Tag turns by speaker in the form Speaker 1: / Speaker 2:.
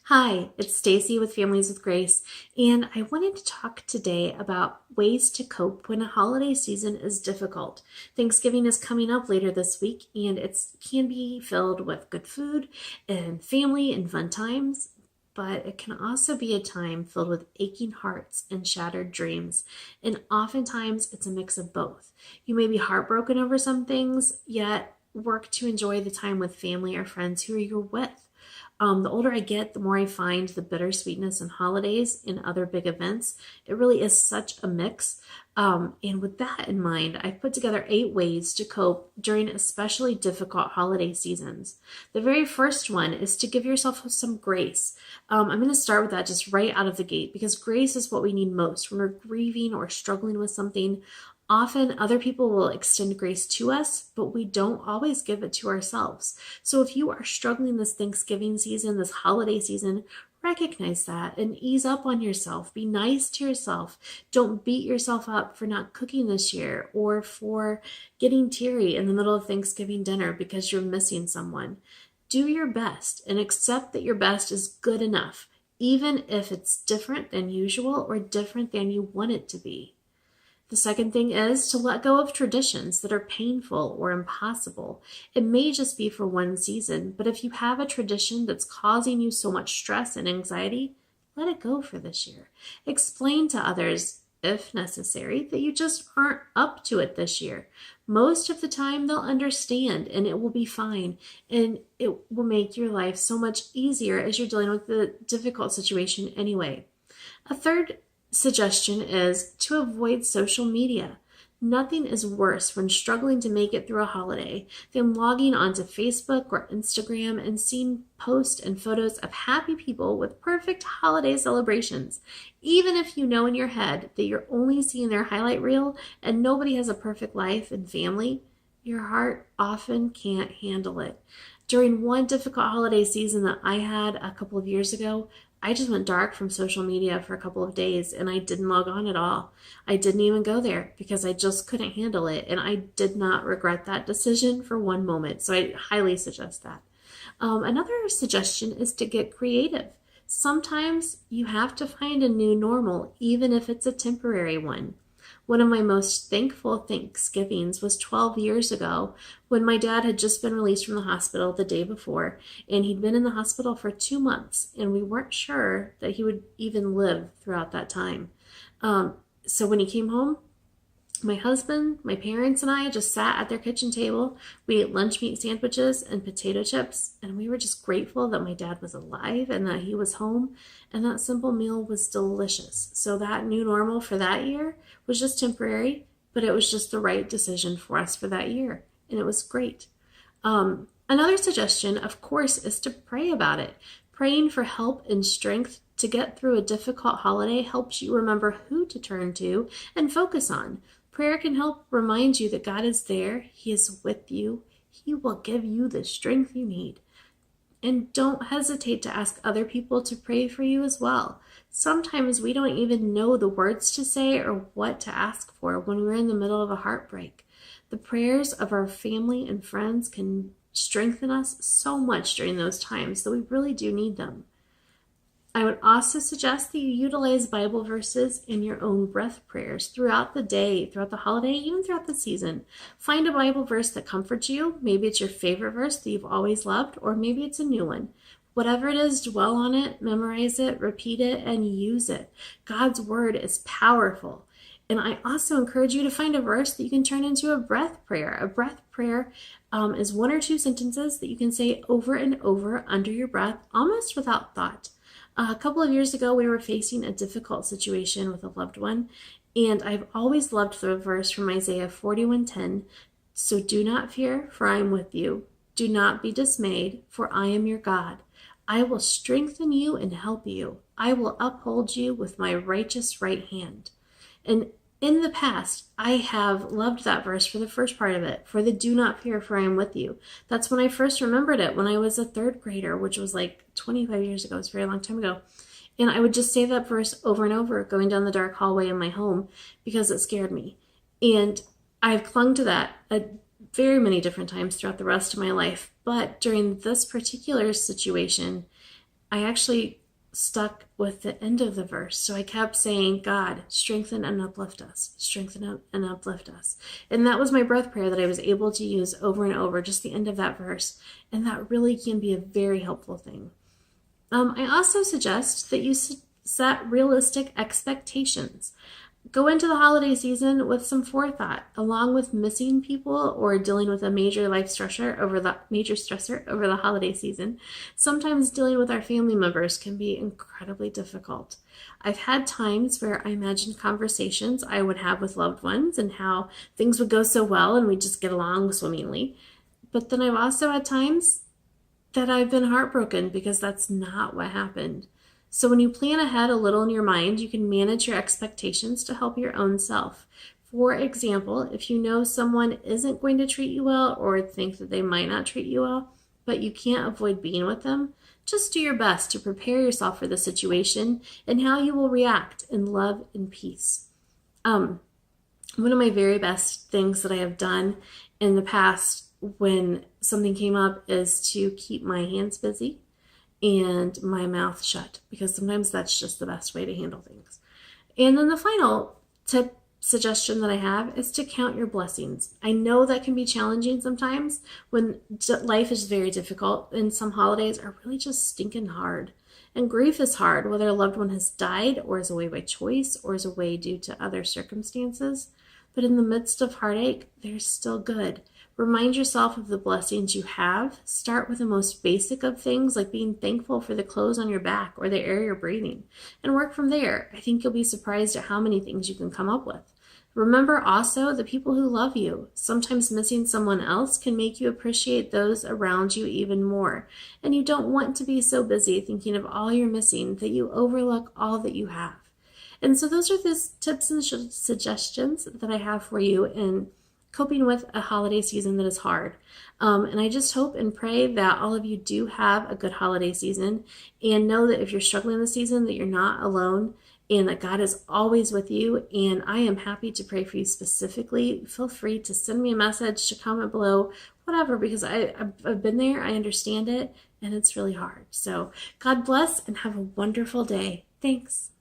Speaker 1: Hi, it's Stacy with Families with Grace, and I wanted to talk today about ways to cope when a holiday season is difficult. Thanksgiving is coming up later this week, and it can be filled with good food and family and fun times, but it can also be a time filled with aching hearts and shattered dreams. And oftentimes it's a mix of both. You may be heartbroken over some things, yet work to enjoy the time with family or friends who you're with. The older I get, the more I find the bittersweetness in holidays and other big events. It really is such a mix. And with that in mind, I've put together 8 ways to cope during especially difficult holiday seasons. The very first one is to give yourself some grace. I'm going to start with that just right out of the gate because grace is what we need most when we're grieving or struggling with something. Often other people will extend grace to us, but we don't always give it to ourselves. So if you are struggling this Thanksgiving season, this holiday season, recognize that and ease up on yourself. Be nice to yourself. Don't beat yourself up for not cooking this year or for getting teary in the middle of Thanksgiving dinner because you're missing someone. Do your best and accept that your best is good enough, even if it's different than usual or different than you want it to be. The second thing is to let go of traditions that are painful or impossible. It may just be for one season, but if you have a tradition that's causing you so much stress and anxiety, let it go for this year. Explain to others, if necessary, that you just aren't up to it this year. Most of the time, they'll understand and it will be fine. And it will make your life so much easier as you're dealing with the difficult situation anyway. A third suggestion is to avoid social media. Nothing is worse when struggling to make it through a holiday than logging onto Facebook or Instagram and seeing posts and photos of happy people with perfect holiday celebrations. Even if you know in your head that you're only seeing their highlight reel and nobody has a perfect life and family, your heart often can't handle it. During one difficult holiday season that I had a couple of years ago, I just went dark from social media for a couple of days and I didn't log on at all. I didn't even go there because I just couldn't handle it. And I did not regret that decision for one moment. So I highly suggest that. Another suggestion is to get creative. Sometimes you have to find a new normal, even if it's a temporary one. One of my most thankful Thanksgivings was 12 years ago when my dad had just been released from the hospital the day before, and he'd been in the hospital for 2 months, and we weren't sure that he would even live throughout that time. So when he came home, my husband, my parents, and I just sat at their kitchen table. We ate lunch meat sandwiches and potato chips, and we were just grateful that my dad was alive and that he was home, and that simple meal was delicious. So that new normal for that year was just temporary, but it was just the right decision for us for that year, and it was great. Another suggestion, of course, is to pray about it. Praying for help and strength to get through a difficult holiday helps you remember who to turn to and focus on. Prayer can help remind you that God is there. He is with you. He will give you the strength you need. And don't hesitate to ask other people to pray for you as well. Sometimes we don't even know the words to say or what to ask for when we're in the middle of a heartbreak. The prayers of our family and friends can strengthen us so much during those times that we really do need them. I would also suggest that you utilize Bible verses in your own breath prayers throughout the day, throughout the holiday, even throughout the season. Find a Bible verse that comforts you. Maybe it's your favorite verse that you've always loved, or maybe it's a new one. Whatever it is, dwell on it, memorize it, repeat it, and use it. God's word is powerful. And I also encourage you to find a verse that you can turn into a breath prayer. A breath prayer is 1 or 2 sentences that you can say over and over under your breath, almost without thought. A couple of years ago, we were facing a difficult situation with a loved one, and I've always loved the verse from Isaiah 41:10. So do not fear, for I am with you. Do not be dismayed, for I am your God. I will strengthen you and help you. I will uphold you with my righteous right hand. And in the past, I have loved that verse for the first part of it, for the do not fear, for I am with you. That's when I first remembered it, when I was a 3rd grader, which was like 25 years ago. It's a very long time ago. And I would just say that verse over and over, going down the dark hallway in my home, because it scared me. And I've clung to that very many different times throughout the rest of my life. But during this particular situation, I actually stuck with the end of the verse. So I kept saying, God, strengthen and uplift us, strengthen and uplift us. And that was my breath prayer that I was able to use over and over, just the end of that verse. And that really can be a very helpful thing. I also suggest that you set realistic expectations. Go into the holiday season with some forethought, along with missing people or dealing with a major stressor over the holiday season. Sometimes dealing with our family members can be incredibly difficult. I've had times where I imagined conversations I would have with loved ones and how things would go so well and we just get along swimmingly. But then I've also had times that I've been heartbroken because that's not what happened. So when you plan ahead a little in your mind, you can manage your expectations to help your own self. For example, if you know someone isn't going to treat you well or think that they might not treat you well, but you can't avoid being with them, just do your best to prepare yourself for the situation and how you will react in love and peace. One of my very best things that I have done in the past when something came up is to keep my hands busy and my mouth shut, because sometimes that's just the best way to handle things. And then the final suggestion that I have is to count your blessings. I know that can be challenging sometimes when life is very difficult and some holidays are really just stinking hard. And grief is hard, whether a loved one has died or is away by choice or is away due to other circumstances. But in the midst of heartache, there's still good. Remind yourself of the blessings you have. Start with the most basic of things, like being thankful for the clothes on your back or the air you're breathing, and work from there. I think you'll be surprised at how many things you can come up with. Remember also the people who love you. Sometimes missing someone else can make you appreciate those around you even more. And you don't want to be so busy thinking of all you're missing that you overlook all that you have. And so those are the tips and suggestions that I have for you in coping with a holiday season that is hard. And I just hope and pray that all of you do have a good holiday season, and know that if you're struggling this season, that you're not alone and that God is always with you. And I am happy to pray for you specifically. Feel free to send me a message, to comment below, whatever, because I've been there, I understand it, and it's really hard. So God bless and have a wonderful day. Thanks.